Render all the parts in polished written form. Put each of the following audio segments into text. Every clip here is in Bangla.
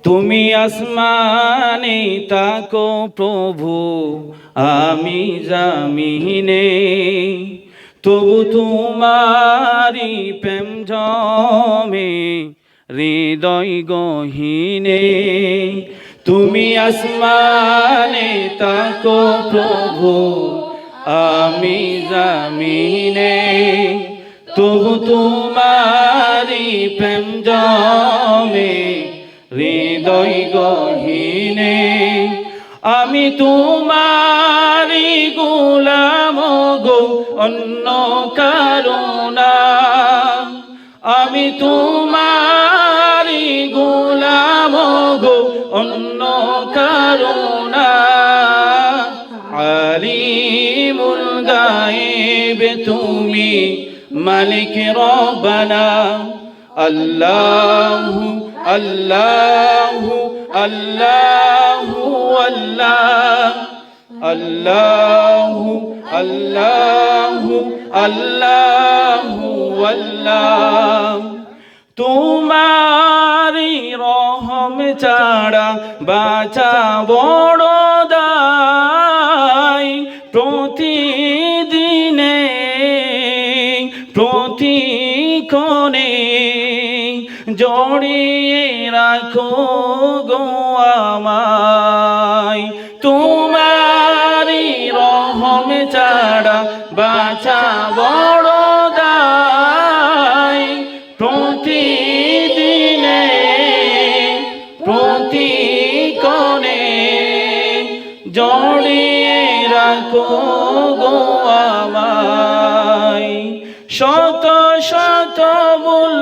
তুমি আসমানে তাকো প্রভু, আমি জামিনে, তবু তোমারি প্রেম জমে হৃদয় গহীনে। তুমি আসমানে তাকো প্রভু, আমি জামিনে, তবু তোমারি প্রেম জমে হৃদয় গহীনে। আমি তোমারি গোলাম গো, অন্য কারো না। আমি তোমারি গোলাম গো, অন্য কারো না। আলিমুল গায়েব তুমি, মালিক রব্বানা। আল্লাহু আল্লাহু আল্লাহু আল্লাহ, আল্লাহু আল্লাহু আল্লাহু আল্লাহ। তোমারি রহম ছাড়া বাঁচা বড় দায়। প্রতিদিনে প্রতিক্ষণে জড়িয়ে রাখো গো আমায়। তোমারি রহম ছাড়া বাঁচা বড় দায়। প্রতিদিনে প্রতিক্ষণে জড়িয়ে রাখো গো আমায়। শত শত ভুল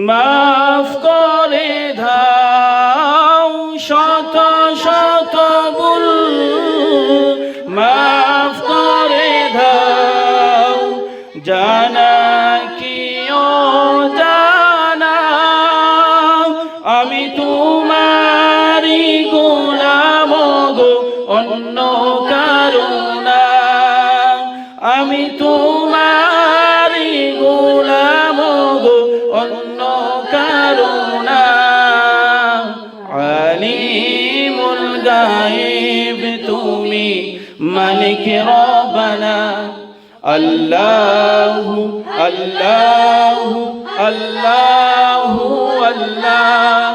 মাফ করে দাও, শত শত ভুল মাফ করে দাও। জানা কি অজানা, আমি তোমারি গোলাম গো, অন্য কারো না। আমি তোমারি গোলাম গো, অন্য কারো না। আলিমুল গায়েব তুমি, মালিক রব্বানা। আল্লাহু আল্লাহু আল্লাহু আল্লাহ,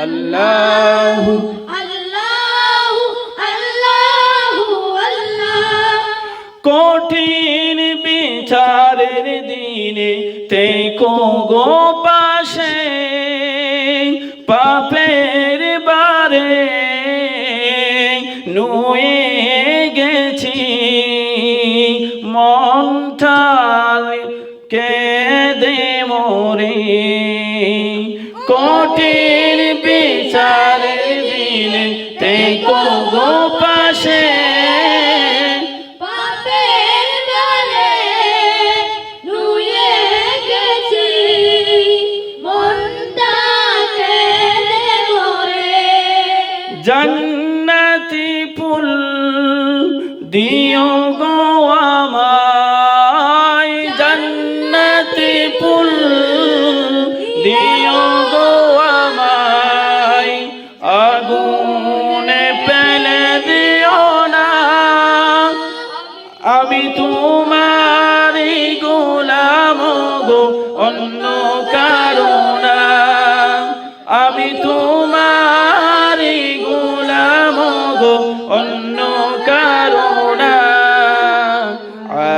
আল্লাহু আল্লাহু আল্লাহু আল্লাহ। কঠিন বিচারের দিনে থেকো গো পাশে, পাপের বারে নুয়ে গেছি মনটার কেঁদে মরে। কঠিন বিচারের দিনে থেকো গো পাশে, পাপের গালে নুয়ে গেছি মনটাকে মরে। জান্নাতি ফুল দিও গো আমায়, জান্নাতি ফুল দিও গো আমায়। আগুনে ফেলে দিও না, আমি তোমারি গোলাম গো, অন্য কারো না। আমি তোমারি গোলাম গো, অন্য কারো না।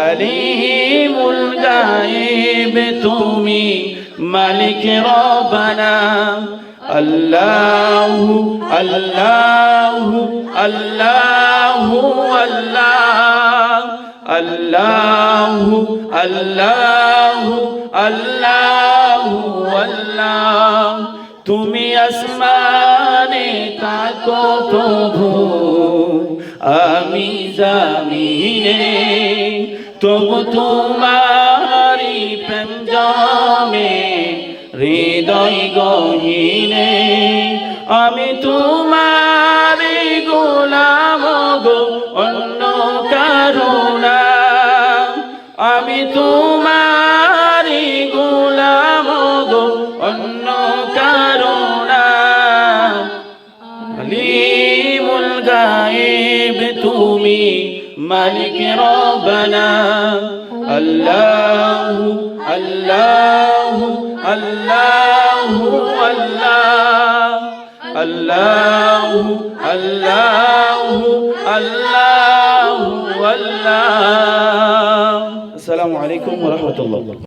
আলিমুল গায়েব তুমি, মালিক রব্বানা। আল্লাহু আল্লাহু আল্লাহু আল্লাহ, আল্লাহু আল্লাহু আল্লাহু আল্লাহ। তুমি আসমানে তাকো প্রভু, আমি জামিনে, তবু তোমারি প্রেম জমে হৃদয় গহীনে। আমি তোমারি গোলাম গো, অন্য কারো না। আমি তোমারি গোলাম গো, অন্য কারো না। তুমি মালিক রব্বানা আল্লাহু আল্লাহু আল্লাহু আল্লাহ আল্লাহু আল্লাহু আল্লাহু আল্লাহ। আসসালামু আলাইকুম ওয়া রাহমাতুল্লাহ।